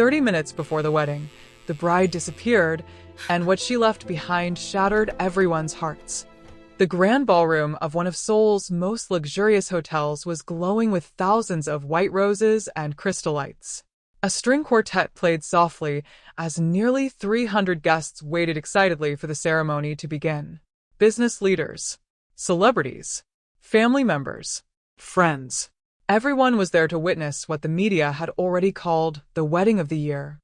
30 minutes before the wedding, the bride disappeared, and what she left behind shattered everyone's hearts. The grand ballroom of one of Seoul's most luxurious hotels was glowing with thousands of white roses and crystal lights. A string quartet played softly as nearly 300 guests waited excitedly for the ceremony to begin. Business leaders, celebrities, family members, friends. Everyone was there to witness what the media had already called the wedding of the year.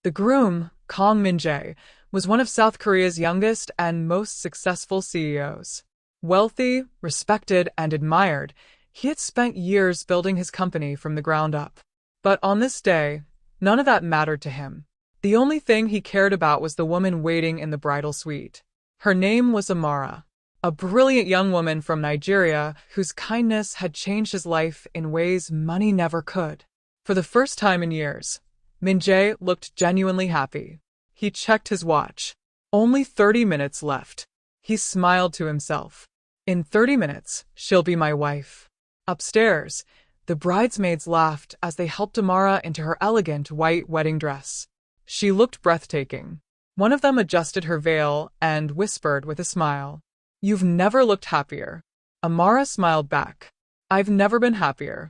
The groom, Kang Min-jae, was one of South Korea's youngest and most successful CEOs. Wealthy, respected, and admired, he had spent years building his company from the ground up. But on this day, none of that mattered to him. The only thing he cared about was the woman waiting in the bridal suite. Her name was Amara, a brilliant young woman from Nigeria whose kindness had changed his life in ways money never could. For the first time in years, Min-jae looked genuinely happy. He checked his watch. Only 30 minutes left. He smiled to himself. In 30 minutes, she'll be my wife. Upstairs, the bridesmaids laughed as they helped Amara into her elegant white wedding dress. She looked breathtaking. One of them adjusted her veil and whispered with a smile, "You've never looked happier." Amara smiled back. "I've never been happier."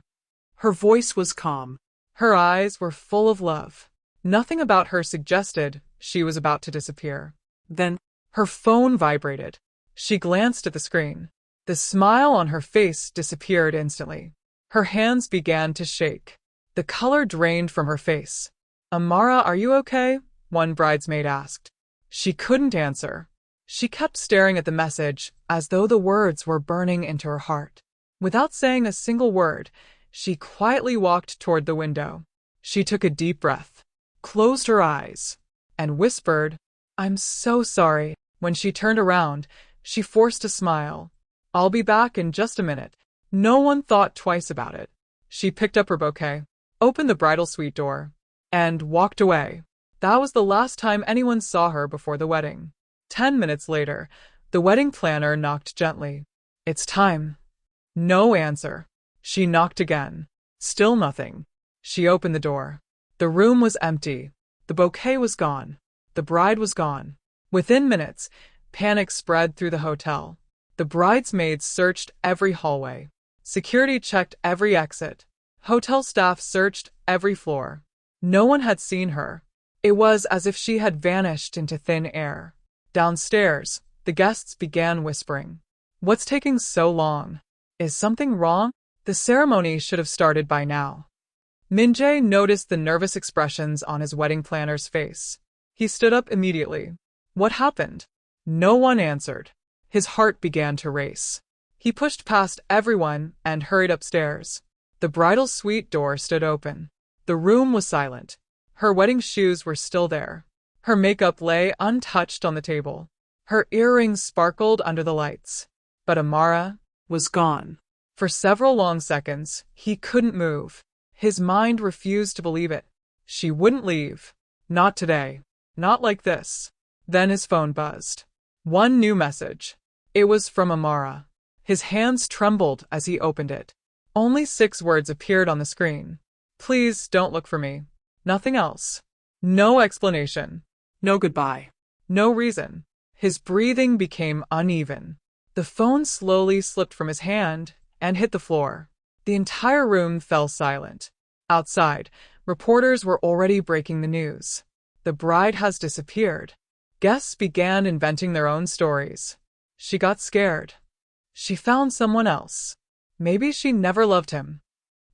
Her voice was calm. Her eyes were full of love. Nothing about her suggested she was about to disappear. Then, her phone vibrated. She glanced at the screen. The smile on her face disappeared instantly. Her hands began to shake. The color drained from her face. "Amara, are you okay?" one bridesmaid asked. She couldn't answer. She kept staring at the message as though the words were burning into her heart. Without saying a single word, she quietly walked toward the window. She took a deep breath, closed her eyes, and whispered, "I'm so sorry." When she turned around, she forced a smile. "I'll be back in just a minute." No one thought twice about it. She picked up her bouquet, opened the bridal suite door, and walked away. That was the last time anyone saw her before the wedding. 10 minutes later, the wedding planner knocked gently. "It's time." No answer. She knocked again. Still nothing. She opened the door. The room was empty. The bouquet was gone. The bride was gone. Within minutes, panic spread through the hotel. The bridesmaids searched every hallway. Security checked every exit. Hotel staff searched every floor. No one had seen her. It was as if she had vanished into thin air. Downstairs, the guests began whispering. "What's taking so long? Is something wrong?" The ceremony should have started by now. Min-jae noticed the nervous expressions on his wedding planner's face. He stood up immediately. "What happened?" No one answered. His heart began to race. He pushed past everyone and hurried upstairs. The bridal suite door stood open. The room was silent. Her wedding shoes were still there. Her makeup lay untouched on the table. Her earrings sparkled under the lights. But Amara was gone. For several long seconds, he couldn't move. His mind refused to believe it. She wouldn't leave. Not today. Not like this. Then his phone buzzed. One new message. It was from Amara. His hands trembled as he opened it. Only 6 words appeared on the screen. "Please don't look for me." Nothing else. No explanation. No goodbye. No reason. His breathing became uneven. The phone slowly slipped from his hand and hit the floor. The entire room fell silent. Outside, reporters were already breaking the news. The bride has disappeared. Guests began inventing their own stories. She got scared. She found someone else. Maybe she never loved him.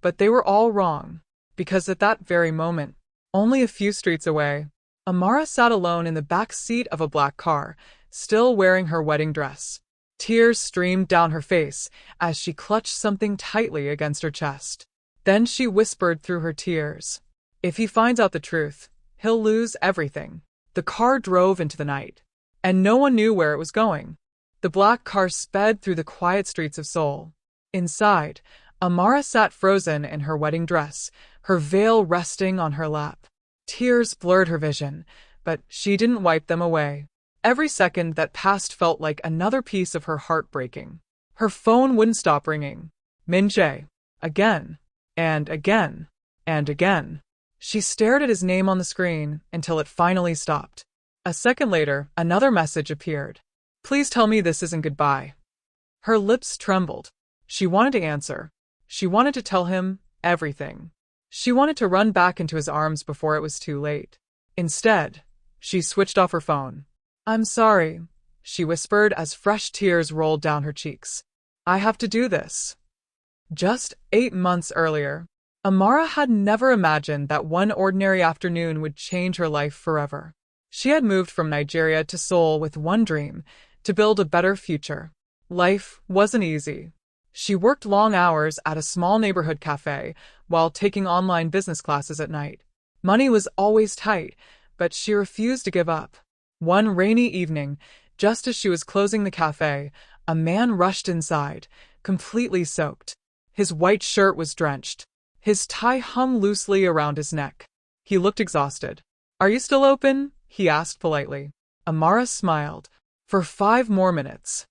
But they were all wrong, because at that very moment, only a few streets away, Amara sat alone in the back seat of a black car, still wearing her wedding dress. Tears streamed down her face as she clutched something tightly against her chest. Then she whispered through her tears, "If he finds out the truth, he'll lose everything." The car drove into the night, and no one knew where it was going. The black car sped through the quiet streets of Seoul. Inside, Amara sat frozen in her wedding dress, her veil resting on her lap. Tears blurred her vision, but she didn't wipe them away. Every second that passed felt like another piece of her heart breaking. Her phone wouldn't stop ringing. Min-jae. Again. And again. And again. She stared at his name on the screen until it finally stopped. A second later, another message appeared. Please tell me this isn't goodbye. Her lips trembled. She wanted to answer. She wanted to tell him everything. She wanted to run back into his arms before it was too late. Instead, she switched off her phone. I'm sorry, she whispered as fresh tears rolled down her cheeks. I have to do this. Just 8 months earlier, Amara had never imagined that one ordinary afternoon would change her life forever. She had moved from Nigeria to Seoul with one dream, to build a better future. Life wasn't easy. She worked long hours at a small neighborhood cafe while taking online business classes at night. Money was always tight, but she refused to give up. One rainy evening, just as she was closing the cafe, a man rushed inside, completely soaked. His white shirt was drenched. His tie hung loosely around his neck. He looked exhausted. Are you still open? He asked politely. Amara smiled. For 5 more minutes.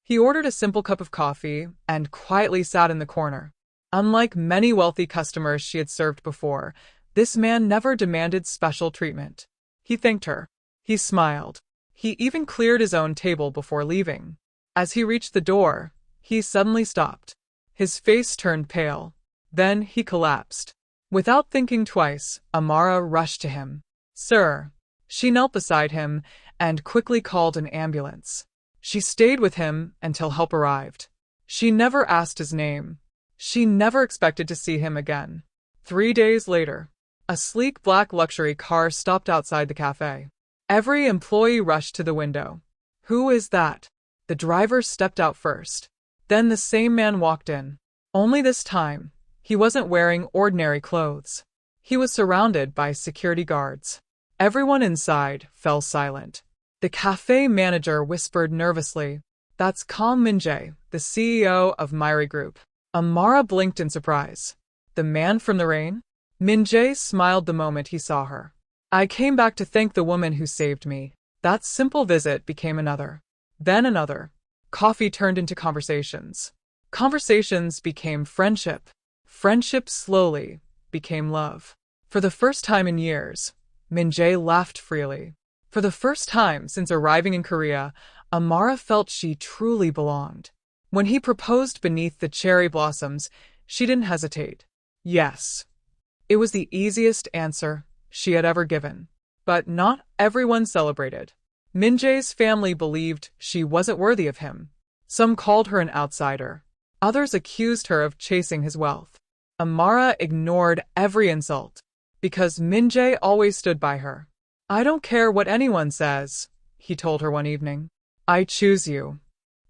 He ordered a simple cup of coffee and quietly sat in the corner. Unlike many wealthy customers she had served before, this man never demanded special treatment. He thanked her. He smiled. He even cleared his own table before leaving. As he reached the door, he suddenly stopped. His face turned pale. Then he collapsed. Without thinking twice, Amara rushed to him. Sir. She knelt beside him and quickly called an ambulance. She stayed with him until help arrived. She never asked his name. She never expected to see him again. 3 days later, a sleek black luxury car stopped outside the cafe. Every employee rushed to the window. Who is that? The driver stepped out first. Then the same man walked in. Only this time, he wasn't wearing ordinary clothes. He was surrounded by security guards. Everyone inside fell silent. The cafe manager whispered nervously, That's Kang Min-jae, the CEO of Myri Group. Amara blinked in surprise. The man from the rain? Min-jae smiled the moment he saw her. I came back to thank the woman who saved me. That simple visit became another. Then another. Coffee turned into conversations. Conversations became friendship. Friendship slowly became love. For the first time in years, Min-jae laughed freely. For the first time since arriving in Korea, Amara felt she truly belonged. When he proposed beneath the cherry blossoms, she didn't hesitate. Yes. It was the easiest answer she had ever given. But not everyone celebrated. Min-jae's family believed she wasn't worthy of him. Some called her an outsider. Others accused her of chasing his wealth. Amara ignored every insult, because Min-jae always stood by her. I don't care what anyone says, he told her one evening. I choose you.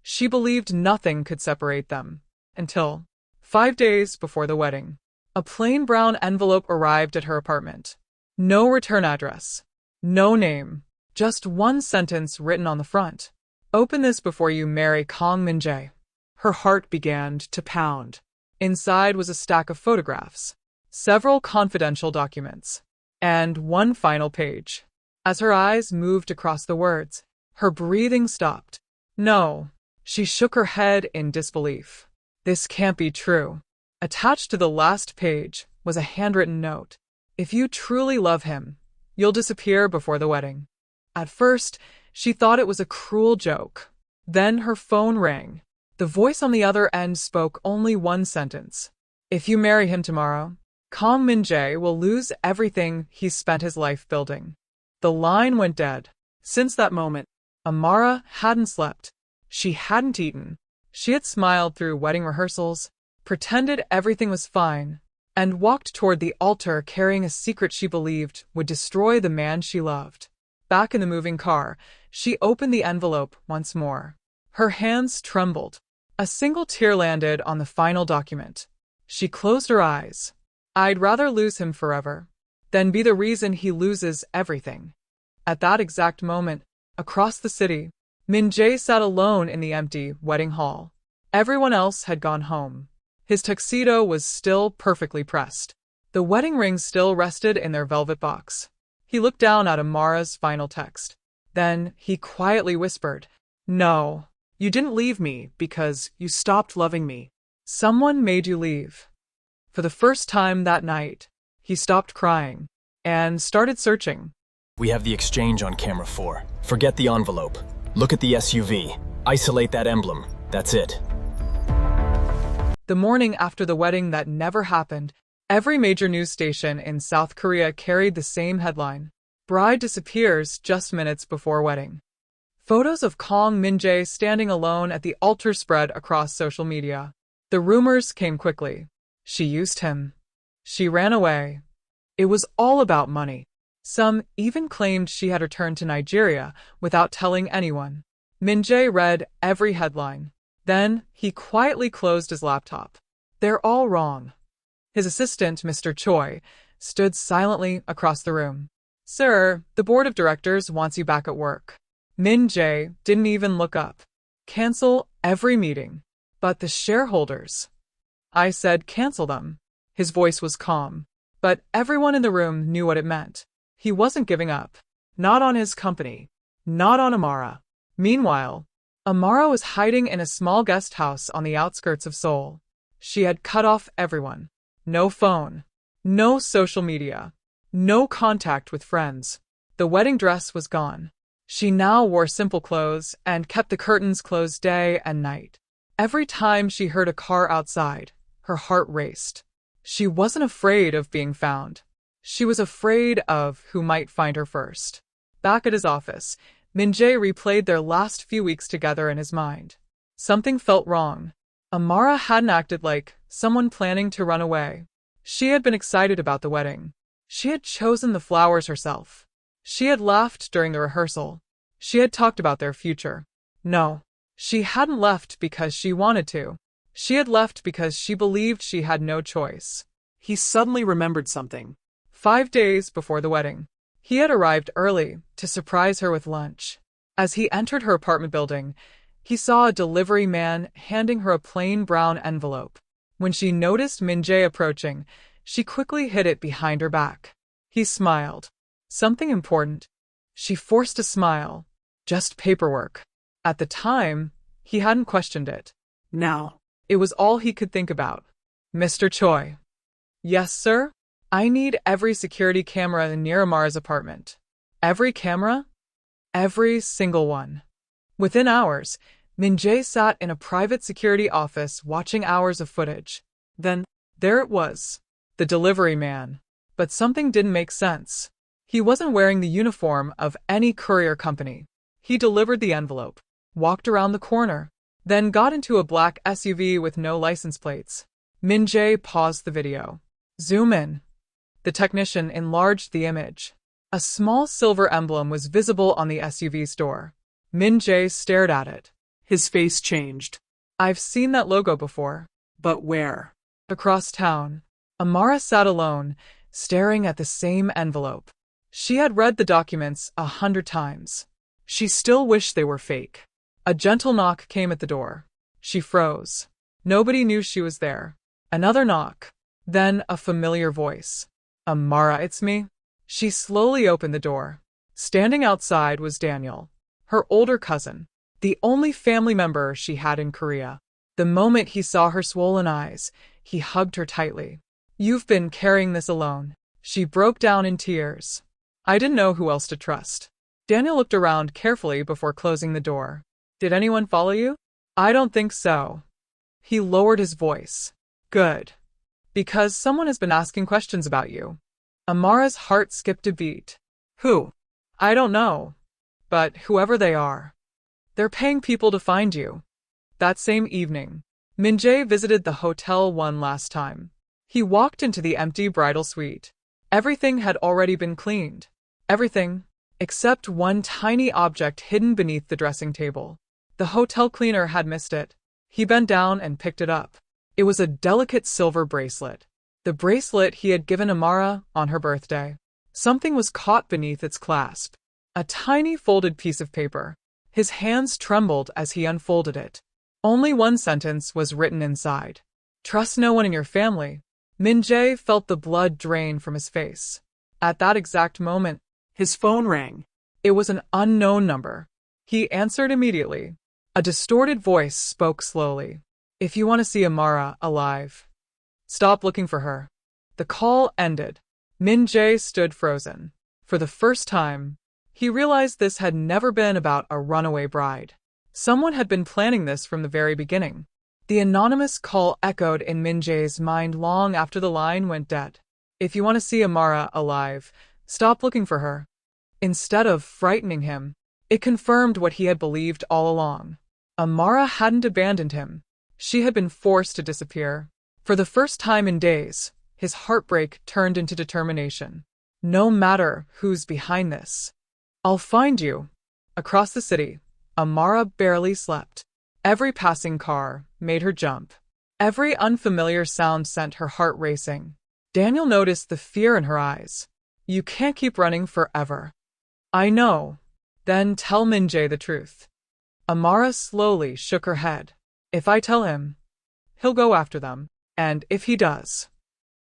She believed nothing could separate them. Until 5 days before the wedding. A plain brown envelope arrived at her apartment. No return address. No name. Just one sentence written on the front. Open this before you marry Kang Min-jae. Her heart began to pound. Inside was a stack of photographs, several confidential documents, and one final page. As her eyes moved across the words, her breathing stopped. No. She shook her head in disbelief. This can't be true. Attached to the last page was a handwritten note. If you truly love him, you'll disappear before the wedding. At first, she thought it was a cruel joke. Then her phone rang. The voice on the other end spoke only one sentence. If you marry him tomorrow, Kang Min-jae will lose everything he's spent his life building. The line went dead. Since that moment, Amara hadn't slept. She hadn't eaten. She had smiled through wedding rehearsals, pretended everything was fine, and walked toward the altar carrying a secret she believed would destroy the man she loved. Back in the moving car, she opened the envelope once more. Her hands trembled. A single tear landed on the final document. She closed her eyes. I'd rather lose him forever than be the reason he loses everything. At that exact moment, across the city, Min-jae sat alone in the empty wedding hall. Everyone else had gone home. His tuxedo was still perfectly pressed. The wedding rings still rested in their velvet box. He looked down at Amara's final text. Then he quietly whispered, No, you didn't leave me because you stopped loving me. Someone made you leave. For the first time that night, He stopped crying and started searching. We have the exchange on camera 4. Forget the envelope. Look at the SUV. Isolate that emblem. That's it. The morning after the wedding that never happened, every major news station in South Korea carried the same headline. Bride disappears just minutes before wedding. Photos of Kang Min-jae standing alone at the altar spread across social media. The rumors came quickly. She used him. She ran away. It was all about money. Some even claimed she had returned to Nigeria without telling anyone. Min-jae read every headline. Then he quietly closed his laptop. They're all wrong. His assistant, Mr. Choi, stood silently across the room. Sir, the board of directors wants you back at work. Min-jae didn't even look up. Cancel every meeting. But the shareholders. I said cancel them. His voice was calm. But everyone in the room knew what it meant. He wasn't giving up. Not on his company. Not on Amara. Meanwhile, Amara was hiding in a small guest house on the outskirts of Seoul. She had cut off everyone. No phone. No social media. No contact with friends. The wedding dress was gone. She now wore simple clothes and kept the curtains closed day and night. Every time she heard a car outside, her heart raced. She wasn't afraid of being found. She was afraid of who might find her first. Back at his office, Min-jae replayed their last few weeks together in his mind. Something felt wrong. Amara hadn't acted like someone planning to run away. She had been excited about the wedding. She had chosen the flowers herself. She had laughed during the rehearsal. She had talked about their future. No, she hadn't left because she wanted to. She had left because she believed she had no choice. He suddenly remembered something. 5 days before the wedding, he had arrived early to surprise her with lunch. As he entered her apartment building, he saw a delivery man handing her a plain brown envelope. When she noticed Min-jae approaching, she quickly hid it behind her back. He smiled. Something important. She forced a smile. Just paperwork. At the time, he hadn't questioned it. Now, it was all he could think about. Mr. Choi. Yes, sir? I need every security camera near Amara's apartment. Every camera? Every single one. Within hours, Min-jae sat in a private security office watching hours of footage. Then, there it was. The delivery man. But something didn't make sense. He wasn't wearing the uniform of any courier company. He delivered the envelope, walked around the corner, then got into a black SUV with no license plates. Min-jae paused the video. Zoom in. The technician enlarged the image. A small silver emblem was visible on the SUV's door. Min-jae stared at it. His face changed. I've seen that logo before. But where? Across town. Amara sat alone, staring at the same envelope. She had read the documents 100 times. She still wished they were fake. A gentle knock came at the door. She froze. Nobody knew she was there. Another knock. Then a familiar voice. Amara, it's me. She slowly opened the door. Standing outside was Daniel, her older cousin, the only family member she had in Korea. The moment he saw her swollen eyes, he hugged her tightly. You've been carrying this alone. She broke down in tears. I didn't know who else to trust. Daniel looked around carefully before closing the door. Did anyone follow you? I don't think so. He lowered his voice. Good. Because someone has been asking questions about you. Amara's heart skipped a beat. Who? I don't know. But whoever they are. They're paying people to find you. That same evening, Min-jae visited the hotel one last time. He walked into the empty bridal suite. Everything had already been cleaned. Everything, except one tiny object hidden beneath the dressing table. The hotel cleaner had missed it. He bent down and picked it up. It was a delicate silver bracelet. The bracelet he had given Amara on her birthday. Something was caught beneath its clasp. A tiny folded piece of paper. His hands trembled as he unfolded it. Only one sentence was written inside. Trust no one in your family. Min-jae felt the blood drain from his face. At that exact moment, his phone rang. It was an unknown number. He answered immediately. A distorted voice spoke slowly. If you want to see Amara alive, stop looking for her. The call ended. Min-jae stood frozen. For the first time, he realized this had never been about a runaway bride. Someone had been planning this from the very beginning. The anonymous call echoed in Min-jae's mind long after the line went dead. If you want to see Amara alive, stop looking for her. Instead of frightening him, it confirmed what he had believed all along. Amara hadn't abandoned him. She had been forced to disappear. For the first time in days, his heartbreak turned into determination. No matter who's behind this, I'll find you. Across the city, Amara barely slept. Every passing car made her jump. Every unfamiliar sound sent her heart racing. Daniel noticed the fear in her eyes. You can't keep running forever. I know. Then tell Min-jae the truth. Amara slowly shook her head. If I tell him, he'll go after them. And if he does,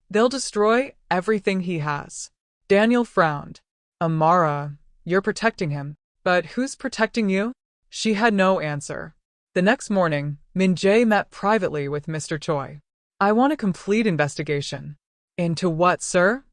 they'll destroy everything he has. Daniel frowned. Amara, you're protecting him. But who's protecting you? She had no answer. The next morning, Min-jae met privately with Mr. Choi. I want a complete investigation. Into what, sir?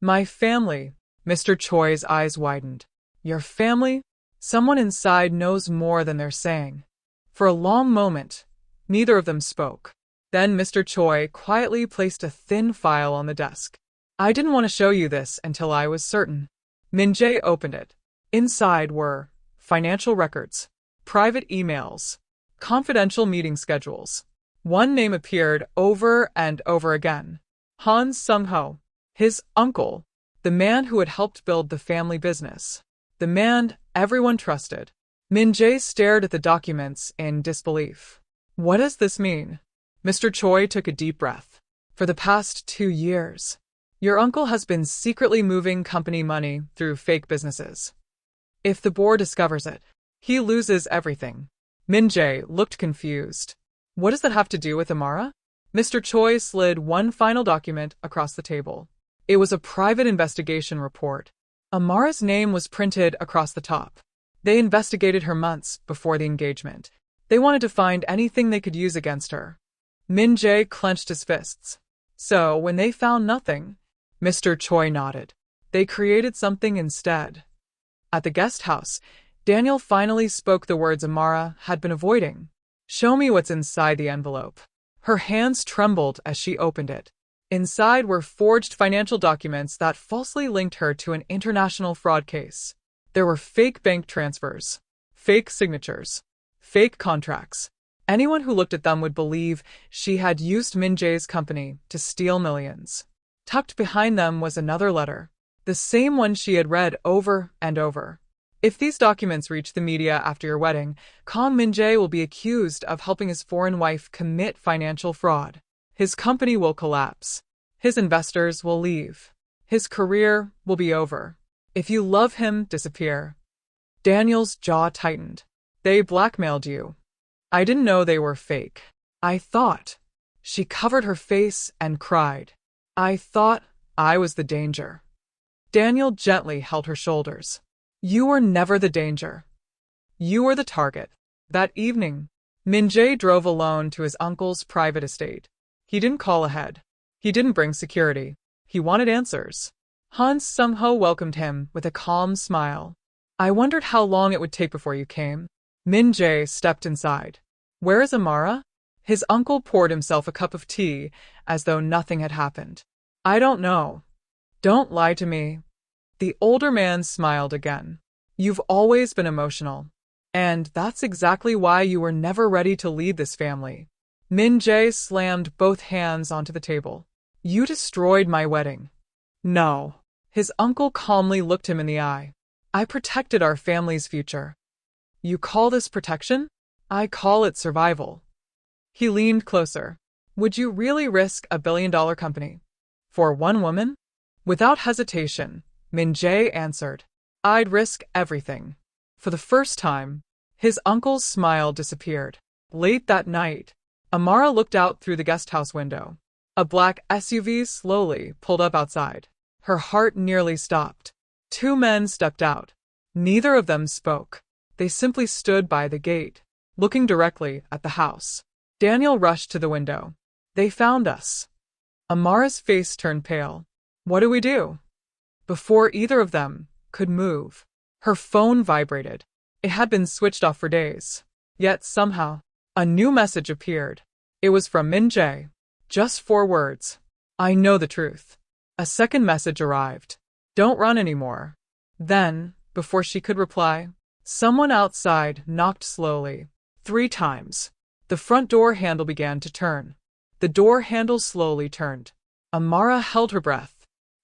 My family. Mr. Choi's eyes widened. Your family? Someone inside knows more than they're saying. For a long moment, neither of them spoke. Then Mr. Choi quietly placed a thin file on the desk. I didn't want to show you this until I was certain. Min-jae opened it. Inside were financial records, private emails, confidential meeting schedules. One name appeared over and over again. Han Sung-ho, his uncle, the man who had helped build the family business, the man everyone trusted. Min-jae stared at the documents in disbelief. What does this mean? Mr. Choi took a deep breath. For the past 2 years, your uncle has been secretly moving company money through fake businesses. If the board discovers it, he loses everything. Min-jae looked confused. What does that have to do with Amara? Mr. Choi slid one final document across the table. It was a private investigation report. Amara's name was printed across the top. They investigated her months before the engagement. They wanted to find anything they could use against her. Min-jae clenched his fists. So, when they found nothing, Mr. Choi nodded. They created something instead. At the guest house, Daniel finally spoke the words Amara had been avoiding. Show me what's inside the envelope. Her hands trembled as she opened it. Inside were forged financial documents that falsely linked her to an international fraud case. There were fake bank transfers, fake signatures, fake contracts. Anyone who looked at them would believe she had used Min-jae's company to steal millions. Tucked behind them was another letter, the same one she had read over and over. If these documents reach the media after your wedding, Kang Min-jae will be accused of helping his foreign wife commit financial fraud. His company will collapse. His investors will leave. His career will be over. If you love him, disappear. Daniel's jaw tightened. They blackmailed you. I didn't know they were fake. I thought. She covered her face and cried. I thought I was the danger. Daniel gently held her shoulders. You were never the danger. You were the target. That evening, Min-jae drove alone to his uncle's private estate. He didn't call ahead. He didn't bring security. He wanted answers. Han Sung-ho welcomed him with a calm smile. I wondered how long it would take before you came. Min-jae stepped inside. Where is Amara? His uncle poured himself a cup of tea as though nothing had happened. I don't know. Don't lie to me. The older man smiled again. You've always been emotional. And that's exactly why you were never ready to lead this family. Min-jae slammed both hands onto the table. You destroyed my wedding. No. His uncle calmly looked him in the eye. I protected our family's future. You call this protection? I call it survival. He leaned closer. Would you really risk a billion-dollar company? For one woman? Without hesitation, Min-jae answered. I'd risk everything. For the first time, his uncle's smile disappeared. Late that night, Amara looked out through the guesthouse window. A black SUV slowly pulled up outside. Her heart nearly stopped. 2 men stepped out. Neither of them spoke. They simply stood by the gate, looking directly at the house. Daniel rushed to the window. They found us. Amara's face turned pale. What do we do? Before either of them could move, her phone vibrated. It had been switched off for days. Yet somehow, a new message appeared. It was from Min-jae. Just 4 words. I know the truth. A second message arrived. Don't run anymore. Then, before she could reply, someone outside knocked slowly. 3 times. The front door handle began to turn. The door handle slowly turned. Amara held her breath.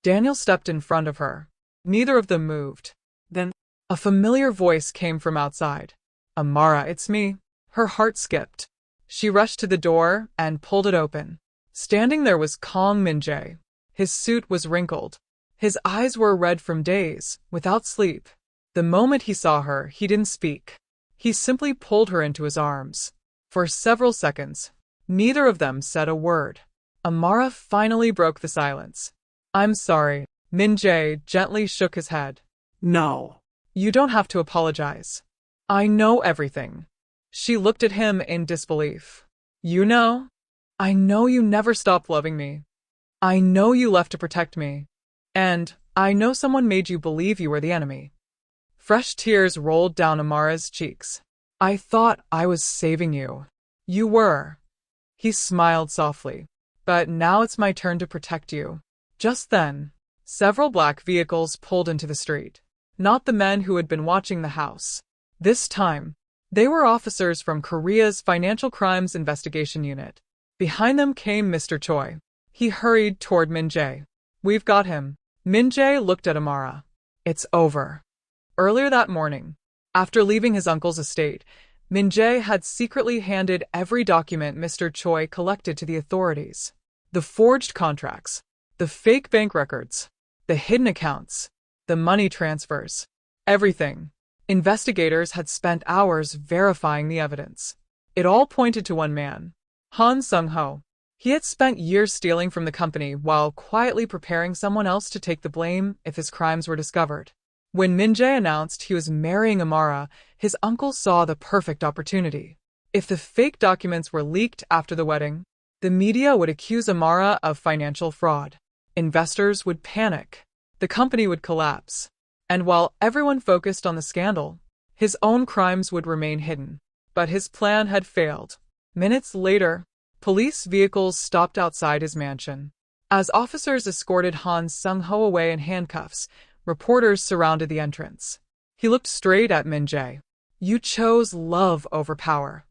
Daniel stepped in front of her. Neither of them moved. Then, A familiar voice came from outside. Amara, it's me. Her heart skipped. She rushed to the door and pulled it open. Standing there was Kang Min-jae. His suit was wrinkled. His eyes were red from days, without sleep. The moment he saw her, he didn't speak. He simply pulled her into his arms. For several seconds, neither of them said a word. Amara finally broke the silence. I'm sorry. Min-jae gently shook his head. no. You don't have to apologize. I know everything. She looked at him in disbelief. You know? I know you never stopped loving me. I know you left to protect me. And I know someone made you believe you were the enemy. Fresh tears rolled down Amara's cheeks. I thought I was saving you. You were. He smiled softly. But now it's my turn to protect you. Just then, several black vehicles pulled into the street. Not the men who had been watching the house. This time, they were officers from Korea's Financial Crimes Investigation Unit. Behind them came Mr. Choi. He hurried toward Min-jae. We've got him. Min-jae looked at Amara. It's over. Earlier that morning, after leaving his uncle's estate, Min-jae had secretly handed every document Mr. Choi collected to the authorities. The forged contracts, the fake bank records, the hidden accounts, the money transfers, everything. Investigators had spent hours verifying the evidence. It all pointed to one man, Han Sung-ho. He had spent years stealing from the company while quietly preparing someone else to take the blame if his crimes were discovered. When Min-jae announced he was marrying Amara, his uncle saw the perfect opportunity. If the fake documents were leaked after the wedding, the media would accuse Amara of financial fraud. Investors would panic. The company would collapse. And while everyone focused on the scandal, his own crimes would remain hidden. But his plan had failed. Minutes later, police vehicles stopped outside his mansion. As officers escorted Han Sung-ho away in handcuffs, reporters surrounded the entrance. He looked straight at Min-jae. You chose love over power.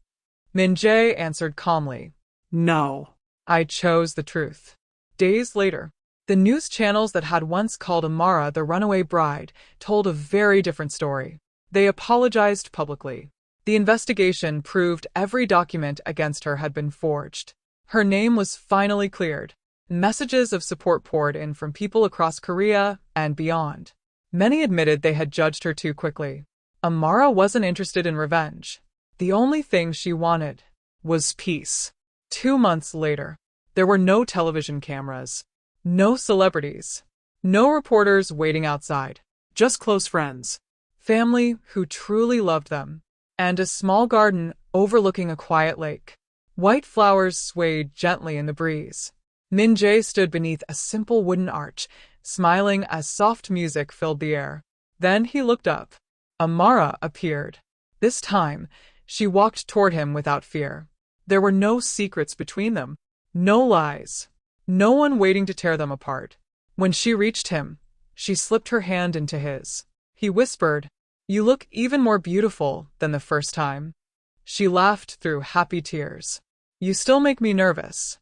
Min-jae answered calmly. No. I chose the truth. Days later, the news channels that had once called Amara the runaway bride told a very different story. They apologized publicly. The investigation proved every document against her had been forged. Her name was finally cleared. Messages of support poured in from people across Korea and beyond. Many admitted they had judged her too quickly. Amara wasn't interested in revenge. The only thing she wanted was peace. 2 months later, there were no television cameras, no celebrities, no reporters waiting outside, Just close friends. family who truly loved them, and a small garden overlooking a quiet lake. White flowers swayed gently in the breeze. Min-jae stood beneath a simple wooden arch, smiling as soft music filled the air. Then he looked up. Amara appeared. This time, she walked toward him without fear. There were no secrets between them, no lies, no one waiting to tear them apart. When she reached him, she slipped her hand into his. He whispered, You look even more beautiful than the first time. She laughed through happy tears. You still make me nervous.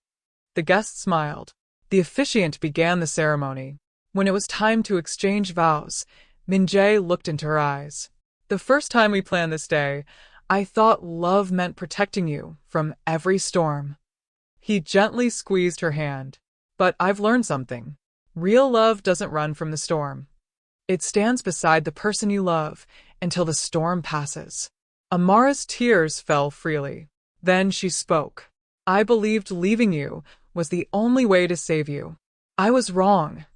The guest smiled. The officiant began the ceremony. When it was time to exchange vows, Min-jae looked into her eyes. The first time we planned this day, I thought love meant protecting you from every storm. He gently squeezed her hand. But I've learned something. Real love doesn't run from the storm. It stands beside the person you love until the storm passes. Amara's tears fell freely. Then she spoke. I believed leaving you was the only way to save you. I was wrong.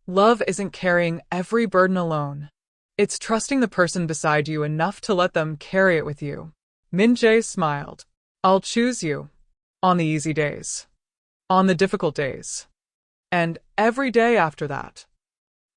Love isn't carrying every burden alone. It's trusting the person beside you enough to let them carry it with you. Min-jae smiled. I'll choose you. On the easy days. On the difficult days. And every day after that.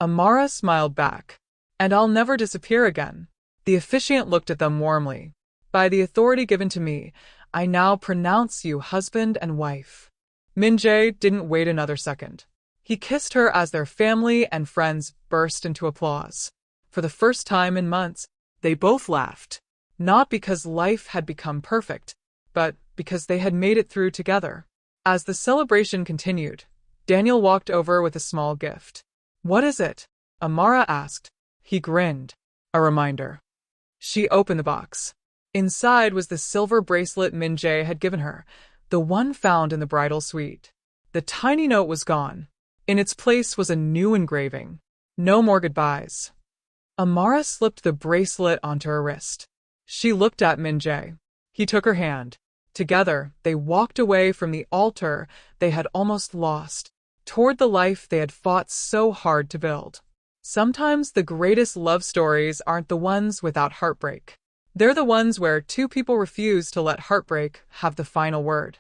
Amara smiled back. And I'll never disappear again. The officiant looked at them warmly. By the authority given to me, I now pronounce you husband and wife. Min-jae didn't wait another second. He kissed her as their family and friends burst into applause. For the first time in months, they both laughed. Not because life had become perfect, but because they had made it through together. As the celebration continued, Daniel walked over with a small gift. "What is it?" Amara asked. He grinned. "A reminder." She opened the box. Inside was the silver bracelet Min-jae had given her, the one found in the bridal suite. The tiny note was gone. In its place was a new engraving. "No more goodbyes." Amara slipped the bracelet onto her wrist. She looked at Min-jae. He took her hand. Together, they walked away from the altar they had almost lost, toward the life they had fought so hard to build. Sometimes the greatest love stories aren't the ones without heartbreak. They're the ones where two people refuse to let heartbreak have the final word.